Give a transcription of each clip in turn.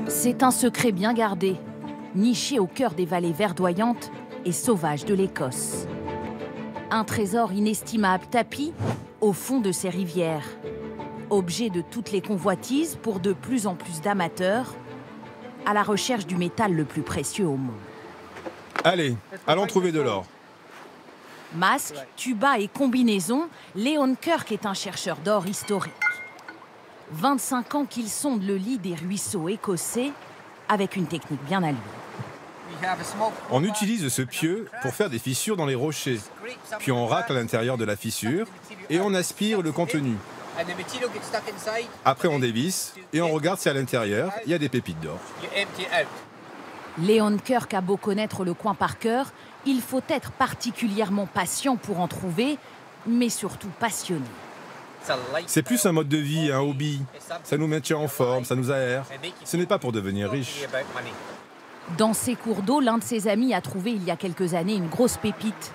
C'est un secret bien gardé, niché au cœur des vallées verdoyantes et sauvages de l'Écosse. Un trésor inestimable tapi au fond de ces rivières. Objet de toutes les convoitises pour de plus en plus d'amateurs à la recherche du métal le plus précieux au monde. Allez, allons trouver de l'or. Masque, tuba et combinaison, Léon Kirk est un chercheur d'or historique. 25 ans qu'il sonde le lit des ruisseaux écossais avec une technique bien à lui. On utilise ce pieu pour faire des fissures dans les rochers. Puis on racle à l'intérieur de la fissure et on aspire le contenu. Après on dévisse et on regarde si à l'intérieur il y a des pépites d'or. Léon Kirk a beau connaître le coin par cœur, il faut être particulièrement patient pour en trouver, mais surtout passionné. C'est plus un mode de vie, un hobby. Ça nous maintient en forme, ça nous aère. Ce n'est pas pour devenir riche. Dans ces cours d'eau, l'un de ses amis a trouvé il y a quelques années une grosse pépite.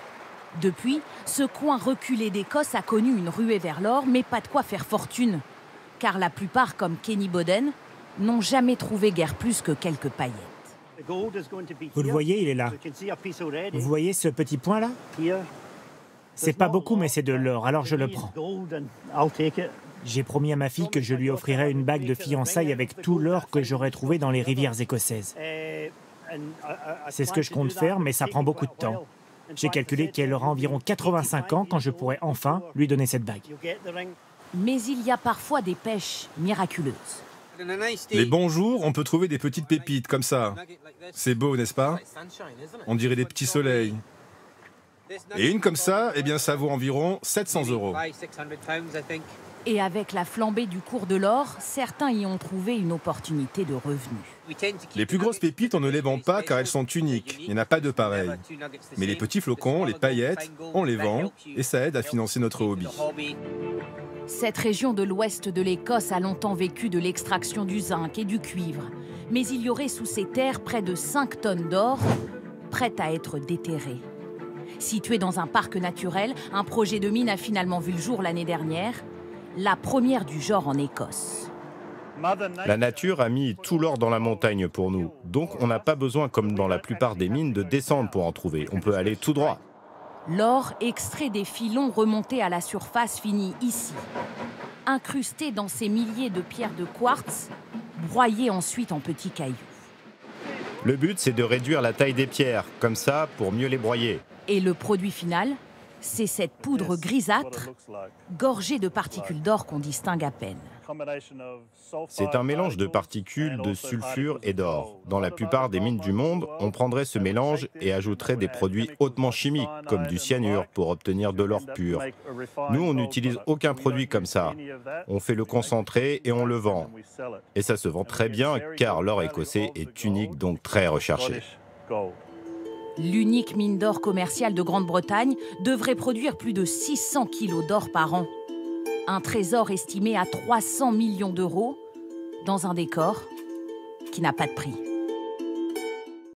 Depuis, ce coin reculé d'Écosse a connu une ruée vers l'or, mais pas de quoi faire fortune. Car la plupart, comme Kenny Boden, n'ont jamais trouvé guère plus que quelques paillettes. Vous le voyez, il est là. Vous voyez ce petit point là? C'est pas beaucoup, mais c'est de l'or, alors je le prends. J'ai promis à ma fille que je lui offrirais une bague de fiançailles avec tout l'or que j'aurais trouvé dans les rivières écossaises. C'est ce que je compte faire, mais ça prend beaucoup de temps. J'ai calculé qu'elle aura environ 85 ans quand je pourrai enfin lui donner cette bague. Mais il y a parfois des pêches miraculeuses. Les bons jours, on peut trouver des petites pépites comme ça. C'est beau, n'est-ce pas? On dirait des petits soleils. Et une comme ça, eh bien, ça vaut environ 700 €. Et avec la flambée du cours de l'or, certains y ont trouvé une opportunité de revenus. Les plus grosses pépites, on ne les vend pas car elles sont uniques. Il n'y en a pas de pareilles. Mais les petits flocons, les paillettes, on les vend et ça aide à financer notre hobby. Cette région de l'ouest de l'Écosse a longtemps vécu de l'extraction du zinc et du cuivre. Mais il y aurait sous ces terres près de 5 tonnes d'or, prêtes à être déterrées. Situé dans un parc naturel, un projet de mine a finalement vu le jour l'année dernière, la première du genre en Écosse. La nature a mis tout l'or dans la montagne pour nous, donc on n'a pas besoin, comme dans la plupart des mines, de descendre pour en trouver. On peut aller tout droit. L'or, extrait des filons remontés à la surface, finit ici. Incrusté dans ces milliers de pierres de quartz, broyées ensuite en petits cailloux. Le but, c'est de réduire la taille des pierres, comme ça, pour mieux les broyer. Et le produit final, c'est cette poudre grisâtre, gorgée de particules d'or qu'on distingue à peine. C'est un mélange de particules de sulfure et d'or. Dans la plupart des mines du monde, on prendrait ce mélange et ajouterait des produits hautement chimiques, comme du cyanure, pour obtenir de l'or pur. Nous, on n'utilise aucun produit comme ça. On fait le concentré et on le vend. Et ça se vend très bien, car l'or écossais est unique, donc très recherché. L'unique mine d'or commerciale de Grande-Bretagne devrait produire plus de 600 kilos d'or par an. Un trésor estimé à 300 millions d'euros dans un décor qui n'a pas de prix.